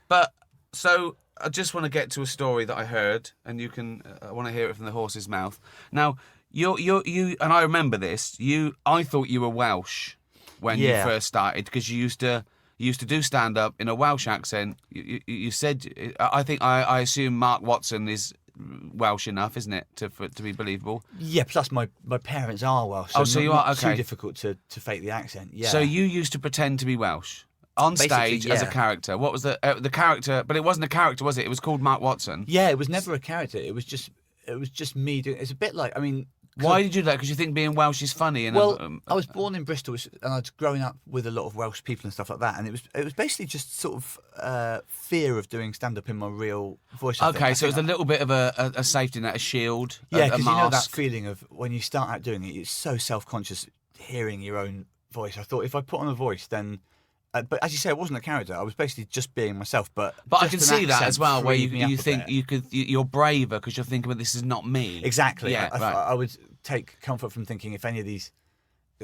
But so I just want to get to a story that I heard, and you can. I want to hear it from the horse's mouth. Now, you, and I remember this. I thought you were Welsh when you first started because you used to do stand up in a Welsh accent. You said, I assume Mark Watson is Welsh enough, isn't it, to be believable? Yeah. Plus, my parents are Welsh. So you are okay. Too difficult to fake the accent. Yeah. So you used to pretend to be Welsh on stage as a character. What was the character? But it wasn't a character, was it? It was called Mark Watson. Yeah, it was never a character. It was just me doing. It's a bit like, I mean. Why did you do that? Because you think being Welsh is funny. And I was born in Bristol, and I was growing up with a lot of Welsh people and stuff like that, and it was basically just sort of fear of doing stand up in my real voice. Okay, so it was a little bit of a safety net, a shield. Yeah, because you know that feeling of when you start out doing it, it's so self-conscious hearing your own voice. I thought if I put on a voice, then. But as you say, it wasn't a character. I was basically just being myself. But I can see that as well, where you think you're braver because you're thinking, well, this is not me. Exactly. Yeah, I would take comfort from thinking if any of these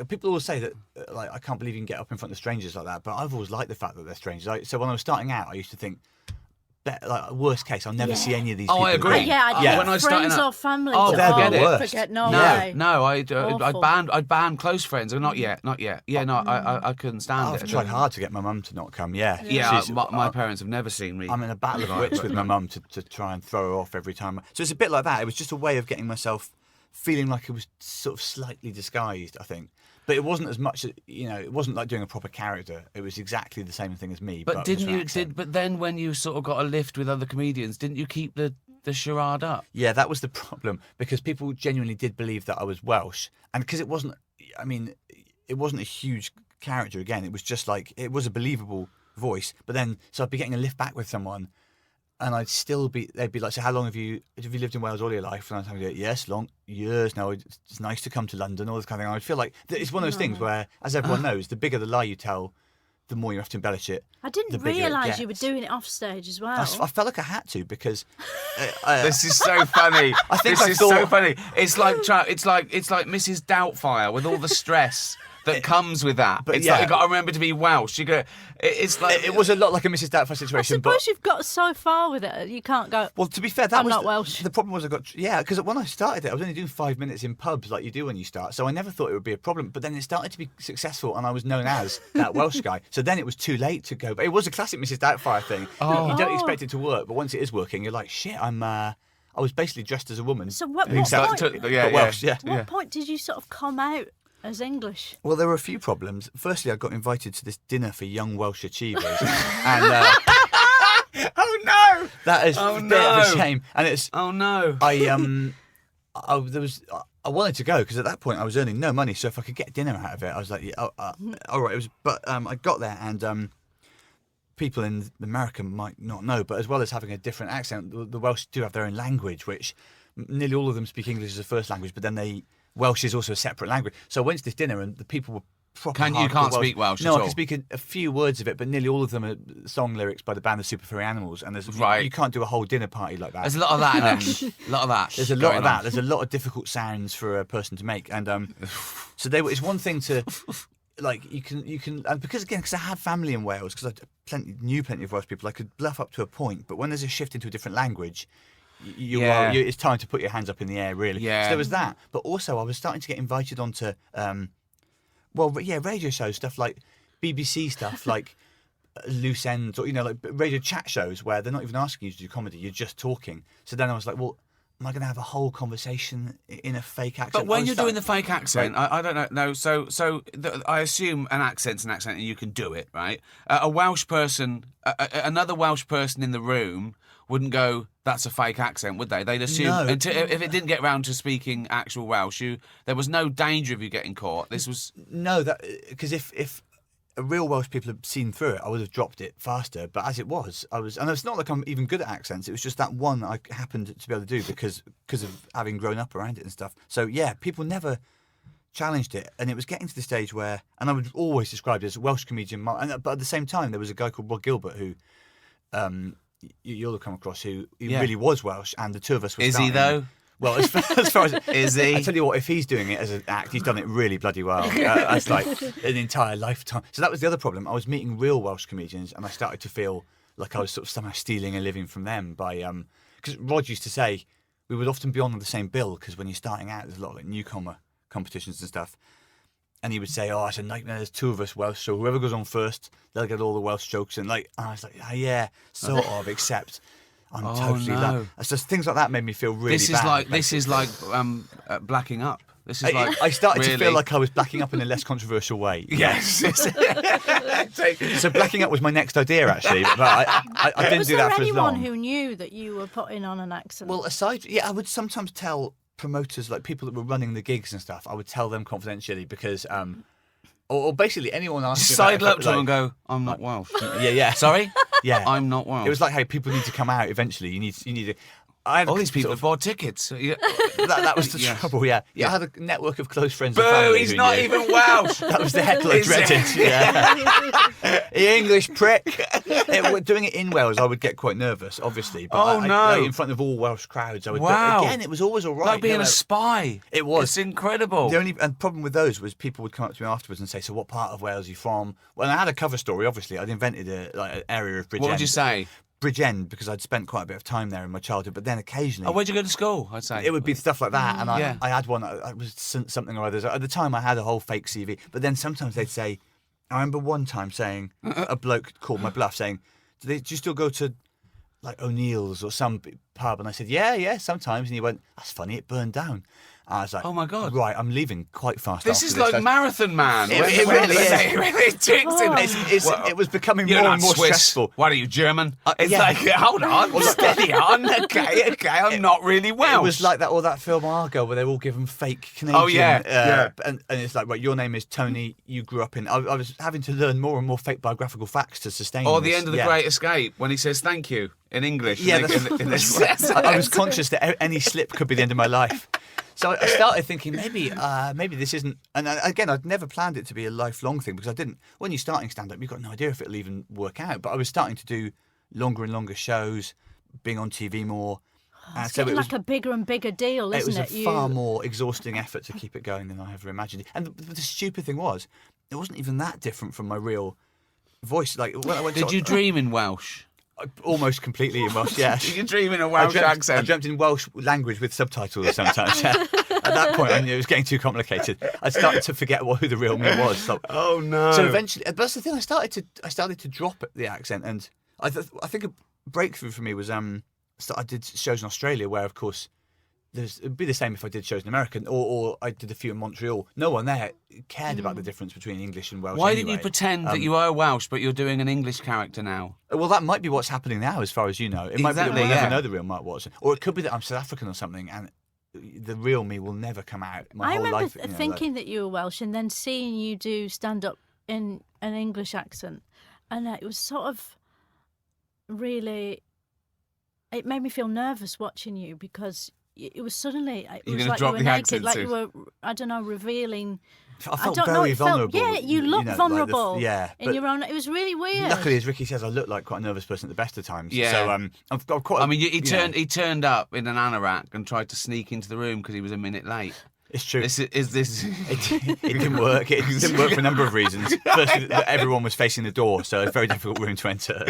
people always say that, like, I can't believe you can get up in front of strangers like that. But I've always liked the fact that they're strangers. So when I was starting out, I used to think, like, worst case, I'll never see any of these people. I agree. Yeah. When I friends or family. Forget no way. No, I'd banned close friends. Not yet. Yeah, no, I couldn't stand it. I've tried hard to get my mum to not come. Yeah. My parents have never seen me. I'm in a battle of wits with my mum to try and throw her off every time. So it's a bit like that. It was just a way of getting myself feeling like it was sort of slightly disguised, I think. But it wasn't as much, it wasn't like doing a proper character. It was exactly the same thing as me. But but then when you sort of got a lift with other comedians, didn't you keep the charade up? Yeah, that was the problem, because people genuinely did believe that I was Welsh. And because it wasn't a huge character again. It was just like, it was a believable voice. But then, so I'd be getting a lift back with someone, and they'd be like, so how long have you lived in Wales all your life? And I'd go, yes, long years now. It's nice to come to London, all this kind of thing. I would feel like it's one of those things where, as everyone knows, the bigger the lie you tell, the more you have to embellish it. I didn't realise you were doing it off stage as well. I felt like I had to, because this is so funny. This is so funny. It's like Mrs. Doubtfire with all the stress that comes with that. But it's like, you've got to remember to be Welsh. It's like it was a lot like a Mrs. Doubtfire situation. I suppose you've got so far with it, you can't go. Well, to be fair, I'm not Welsh. The problem was because when I started it, I was only doing 5 minutes in pubs like you do when you start. So I never thought it would be a problem. But then it started to be successful, and I was known as that Welsh guy. So then it was too late to go. But it was a classic Mrs. Doubtfire thing. You don't expect it to work, but once it is working, you're like, shit, I was basically dressed as a woman. So what point did you sort of come out as English? Well, there were a few problems. Firstly, I got invited to this dinner for young Welsh achievers, and oh no, that is a bit of a shame. And it's I wanted to go because at that point I was earning no money, so if I could get dinner out of it, I was like, all right. I got there, and people in America might not know, but as well as having a different accent, the Welsh do have their own language, which nearly all of them speak English as a first language, but then Welsh is also a separate language. So I went to this dinner, and the people were proper You can't speak Welsh No, at all? I can speak a few words of it, but nearly all of them are song lyrics by the band The Super Furry Animals, and you can't do a whole dinner party like that. There's a lot of that in it. A lot of that. There's a lot of that. There's a lot of difficult sounds for a person to make, and so it's one thing to like you can and because I had family in Wales, because I knew plenty of Welsh people, I could bluff up to a point, but when there's a shift into a different language, it's time to put your hands up in the air, really. Yeah. So there was that, but also I was starting to get invited onto radio shows, stuff like BBC stuff, like Loose Ends, or like radio chat shows where they're not even asking you to do comedy, you're just talking. So then I was like, well, am I going to have a whole conversation in a fake accent? But when you're doing the fake accent, I don't know. No, so I assume an accent's an accent, and you can do it, right? A Welsh person, another Welsh person in the room wouldn't go, that's a fake accent, would they? They'd assume, if it didn't get round to speaking actual Welsh, there was no danger of you getting caught. This was... No, because if real Welsh people had seen through it, I would have dropped it faster. But as it was, and it's not like I'm even good at accents. It was just that one I happened to be able to do because of having grown up around it and stuff. So yeah, people never challenged it, and it was getting to the stage where, and I would always describe it as a Welsh comedian. But at the same time, there was a guy called Rod Gilbert who, you'll have come across, who really was Welsh, and the two of us were. Is he though? Well, as far as is he? I tell you what, if he's doing it as an act, he's done it really bloody well. That's like an entire lifetime. So that was the other problem. I was meeting real Welsh comedians, and I started to feel like I was sort of somehow stealing a living from them by because Rod used to say we would often be on the same bill because when you're starting out, there's a lot of like newcomer competitions and stuff. And he would say, "Oh, it's a nightmare. There's 2 of us Welsh, so whoever goes on first, they'll get all the Welsh jokes." And I was like, "Oh, yeah, sort of." Except I'm totally no. It's just things like that made me feel really This bad. is like blacking up. This is like I started really... to feel like I was blacking up in a less controversial way. Yes. So blacking up was my next idea, actually. But I didn't do that for as long. Was there anyone who knew that you were putting on an accent? Well, I would sometimes tell promoters, like people that were running the gigs and stuff, I would tell them confidentially because, or basically anyone asking. Sidle up to them and go, "I'm not Welsh." Yeah. Sorry? Yeah. I'm not Welsh. It was like, hey, people need to come out eventually. You need to. All these people have bought tickets. That was the trouble, yeah. I had a network of close friends and Boo, family he's who not knew. even Welsh. That was the heckle I dreaded. Yeah. The English prick. Doing it in Wales, I would get quite nervous, obviously. But in front of all Welsh crowds, I would. Wow. But again, it was always all right. Like being a spy. It was. It's incredible. The only problem with those was people would come up to me afterwards and say, "So what part of Wales are you from?" Well, I had a cover story, obviously. I'd invented an area of Bridgend. What would you say? Bridgend, because I'd spent quite a bit of time there in my childhood, but then occasionally... Oh, where'd you go to school, I'd say? It would be stuff like that, and I had one, I was something or other. At the time, I had a whole fake CV, but then sometimes they'd say... I remember one time saying, a bloke called my bluff, saying, do you still go to, like, O'Neill's or some pub? And I said, yeah, sometimes. And he went, that's funny, it burned down. I was like, oh my God. Right, I'm leaving quite fast. This is like Marathon Man. It really is. It was becoming You're more not and more Swiss. stressful. What are you, German? It's like, hold on, steady on. Okay, I'm not really Welsh. It was like that film Argo, where they're all given fake Canadian. Oh, yeah. And it's like, right, your name is Tony, you grew up in... I was having to learn more and more fake biographical facts to sustain Or this. the end of The Great Escape, when he says thank you in English. Yeah, I was conscious that any slip could be the end of my life. So I started thinking maybe this isn't, and again I'd never planned it to be a lifelong thing because I didn't. When you're starting stand-up, you've got no idea if it'll even work out. But I was starting to do longer and longer shows, being on TV more. It's getting like a bigger and bigger deal, isn't it? It was a far more exhausting effort to keep it going than I ever imagined. And the stupid thing was, it wasn't even that different from my real voice. Like when I went Did you dream in Welsh? Almost completely in Welsh, yeah. You can dream in a Welsh accent. I dreamt in Welsh language with subtitles sometimes. At that point, I knew it was getting too complicated. I started to forget who the real me was. So, oh no! So eventually, but that's the thing. I started to drop the accent, and I think a breakthrough for me was I did shows in Australia, where of course it'd be the same if I did shows in America, or I did a few in Montreal. No one there cared about the difference between English and Welsh. Why anyway. didn't you pretend that you are Welsh, but you're doing an English character now? Well, that might be what's happening now, as far as you know. It might be that we'll never know the real Mark Watson, or it could be that I'm South African or something, and the real me will never come out. My whole life. I remember thinking that you were Welsh, and then seeing you do stand up in an English accent, and it was sort of really. It made me feel nervous watching you because it was suddenly. It was like you were naked, like you were. I don't know, revealing. I felt very vulnerable. You looked vulnerable. Like in your own. It was really weird. Luckily, as Ricky says, I looked like quite a nervous person at the best of times. Yeah. So I've got quite. He turned up in an anorak and tried to sneak into the room because he was a minute late. It's true. It didn't work. It didn't work for a number of reasons. Firstly, everyone was facing the door, so a very difficult room to enter.